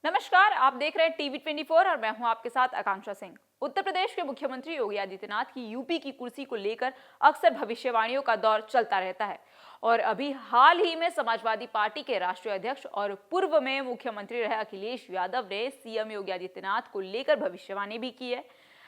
नमस्कार, आप देख रहे हैं टीवी 24 और मैं हूं आपके साथ आकांक्षा सिंह। उत्तर प्रदेश के मुख्यमंत्री योगी आदित्यनाथ की यूपी की कुर्सी को लेकर अक्सर भविष्यवाणियों का दौर चलता रहता है और अभी हाल ही में समाजवादी पार्टी के राष्ट्रीय अध्यक्ष और पूर्व में मुख्यमंत्री रहे अखिलेश यादव ने सीएम योगी आदित्यनाथ को लेकर भविष्यवाणी भी की है।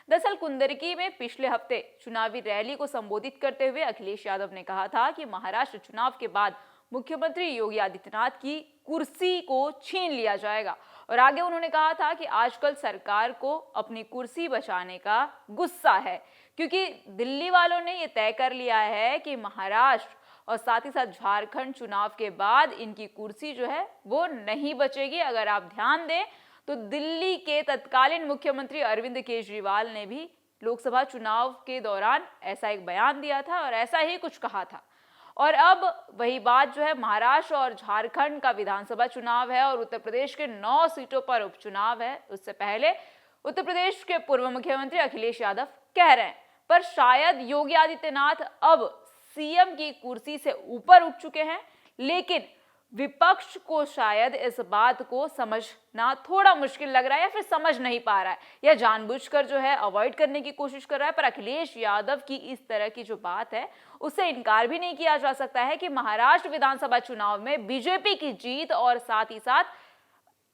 दरअसल कुंदरकी में पिछले हफ्ते चुनावी रैली को संबोधित करते हुए अखिलेश यादव ने कहा था कि महाराष्ट्र चुनाव के बाद मुख्यमंत्री योगी आदित्यनाथ की कुर्सी को छीन लिया जाएगा और आगे उन्होंने कहा था कि आजकल सरकार को अपनी कुर्सी बचाने का गुस्सा है, क्योंकि दिल्ली वालों ने यह तय कर लिया है कि महाराष्ट्र और साथ ही साथ झारखंड चुनाव के बाद इनकी कुर्सी जो है वो नहीं बचेगी। अगर आप ध्यान दें तो दिल्ली के तत्कालीन मुख्यमंत्री अरविंद केजरीवाल ने भी लोकसभा चुनाव के दौरान ऐसा एक बयान दिया था और ऐसा ही कुछ कहा था। और अब वही बात जो है, महाराष्ट्र और झारखंड का विधानसभा चुनाव है और उत्तर प्रदेश के 9 सीटों पर उपचुनाव है। उससे पहले उत्तर प्रदेश के पूर्व मुख्यमंत्री अखिलेश यादव कह रहे हैं, पर शायद योगी आदित्यनाथ अब सीएम की कुर्सी से ऊपर उठ चुके हैं, लेकिन विपक्ष को शायद इस बात को समझना थोड़ा मुश्किल लग रहा है या फिर समझ नहीं पा रहा है या जानबूझकर जो है अवॉइड करने की कोशिश कर रहा है। पर अखिलेश यादव की इस तरह की जो बात है उससे इनकार भी नहीं किया जा सकता है कि महाराष्ट्र विधानसभा चुनाव में बीजेपी की जीत और साथ ही साथ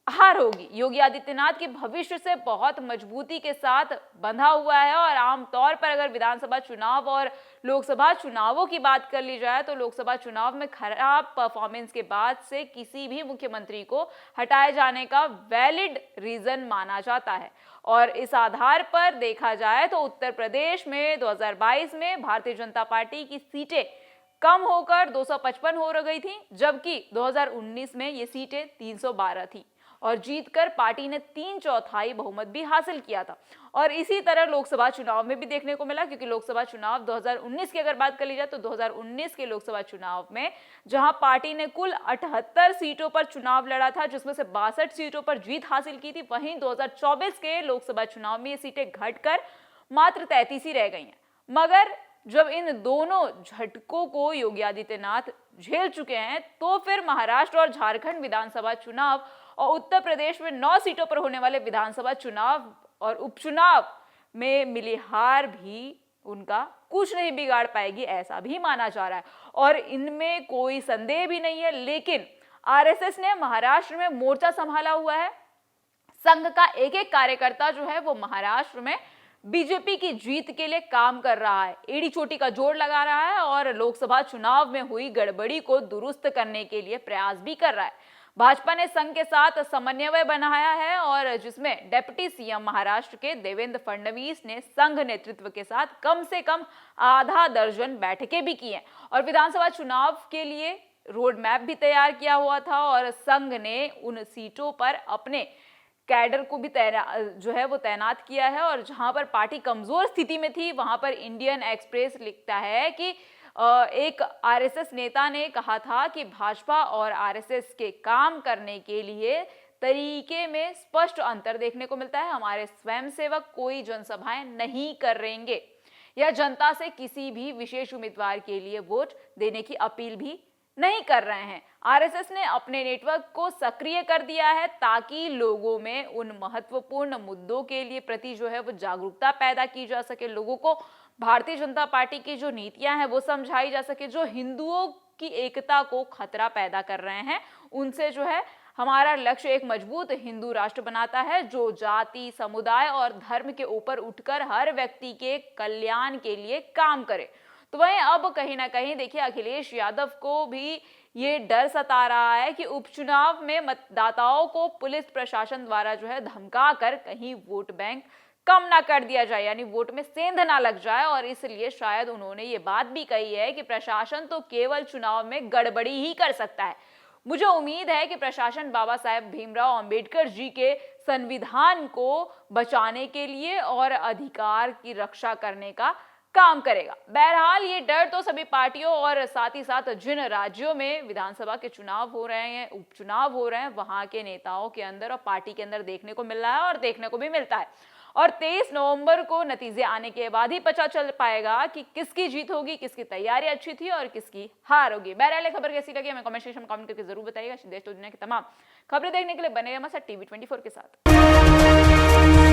हार होगी। योगी आदित्यनाथ के भविष्य से बहुत मजबूती के साथ बंधा हुआ है और आमतौर पर अगर विधानसभा चुनाव और लोकसभा चुनावों की बात कर ली जाए तो लोकसभा चुनाव में खराब परफॉर्मेंस के बाद से किसी भी मुख्यमंत्री को हटाए जाने का वैलिड रीजन माना जाता है। और इस आधार पर देखा जाए तो उत्तर प्रदेश में 2022 में भारतीय जनता पार्टी की सीटें कम होकर 255 हो गई थी, जबकि 2019 में ये सीटें 312 थी और जीतकर पार्टी ने 3/4 बहुमत भी हासिल किया था। और इसी तरह लोकसभा चुनाव में भी देखने को मिला, क्योंकि लोकसभा चुनाव 2019 की अगर बात कर ली जाए तो 2019 के लोकसभा चुनाव में जहां पार्टी ने कुल 78 सीटों पर चुनाव लड़ा था, जिसमें से 62 सीटों पर जीत हासिल की थी, वहीं 2024 के लोकसभा चुनाव में ये सीटें घटकर मात्र 33 ही रह गई हैं। मगर जब इन दोनों झटकों को योगी आदित्यनाथ झेल चुके हैं तो फिर महाराष्ट्र और झारखंड विधानसभा चुनाव और उत्तर प्रदेश में 9 सीटों पर होने वाले विधानसभा चुनाव और उपचुनाव में मिली हार भी उनका कुछ नहीं बिगाड़ पाएगी, ऐसा भी माना जा रहा है। और इनमें कोई संदेह भी नहीं है, लेकिन आरएसएस ने महाराष्ट्र में मोर्चा संभाला हुआ है। संघ का एक एक कार्यकर्ता जो है वो महाराष्ट्र में बीजेपी की जीत के लिए काम कर रहा है, एड़ी चोटी का जोड़ लगा रहा है और लोकसभा चुनाव में हुई गड़बड़ी को दुरुस्त करने के लिए प्रयास भी कर रहा है। भाजपा ने संघ के साथ समन्वय बनाया है और जिसमें डिप्टी सीएम महाराष्ट्र के देवेंद्र फडणवीस ने संघ नेतृत्व के साथ कम से कम आधा दर्जन बैठकें भी की हैं और विधानसभा चुनाव के लिए रोड मैप भी तैयार किया हुआ था और संघ ने उन सीटों पर अपने कैडर को भी तैनात किया है। और जहां पर पार्टी कमजोर स्थिति में थी वहां पर इंडियन एक्सप्रेस लिखता है कि एक आरएसएस नेता ने कहा था कि भाजपा और आरएसएस के काम करने के लिए तरीके में स्पष्ट अंतर देखने को मिलता है। हमारे स्वयंसेवक कोई जनसभाएं नहीं करेंगे या जनता से किसी भी विशेष उम्मीदवार के लिए वोट देने की अपील भी नहीं कर रहे हैं। आरएसएस ने अपने नेटवर्क को सक्रिय कर दिया है ताकि लोगों में उन महत्वपूर्ण मुद्दों के लिए प्रति जो है वो जागरूकता पैदा की जा सके, लोगों को भारतीय जनता पार्टी की जो नीतियां हैं वो समझाई जा सके, जो हिंदुओं की एकता को खतरा पैदा कर रहे हैं उनसे जो है हमारा लक्ष्य एक मजबूत हिंदू राष्ट्र बनाता है जो जाति, समुदाय और धर्म के ऊपर उठकर हर व्यक्ति के कल्याण के लिए काम करे। तो वहीं अब कहीं ना कहीं देखिए अखिलेश यादव को भी ये डर सता रहा है कि उपचुनाव में मतदाताओं को पुलिस प्रशासन द्वारा जो है धमका कर कहीं वोट बैंक कम ना कर दिया जाए, यानी वोट में सेंध ना लग जाए। और इसलिए शायद उन्होंने ये बात भी कही है कि प्रशासन तो केवल चुनाव में गड़बड़ी ही कर सकता है। मुझे उम्मीद है कि प्रशासन बाबा साहेब भीमराव अंबेडकर जी के संविधान को बचाने के लिए और अधिकार की रक्षा करने का काम करेगा। बहरहाल ये डर तो सभी पार्टियों और साथ ही साथ जिन राज्यों में विधानसभा के चुनाव हो रहे हैं, उपचुनाव हो रहे हैं, वहां के नेताओं के अंदर और पार्टी के अंदर देखने को मिल रहा है और देखने को भी मिलता है। और 23 नवंबर को नतीजे आने के बाद ही पता चल पाएगा कि किसकी जीत होगी, किसकी तैयारी अच्छी थी और किसकी हार होगी। बहरहाल खबर कैसी लगी हमें कमेंट सेक्शन में कमेंट करके जरूर बताइएगा। देश और दुनिया की तमाम खबरें देखने के लिए बने रहिए हमारे साथ टीवी 24 के साथ।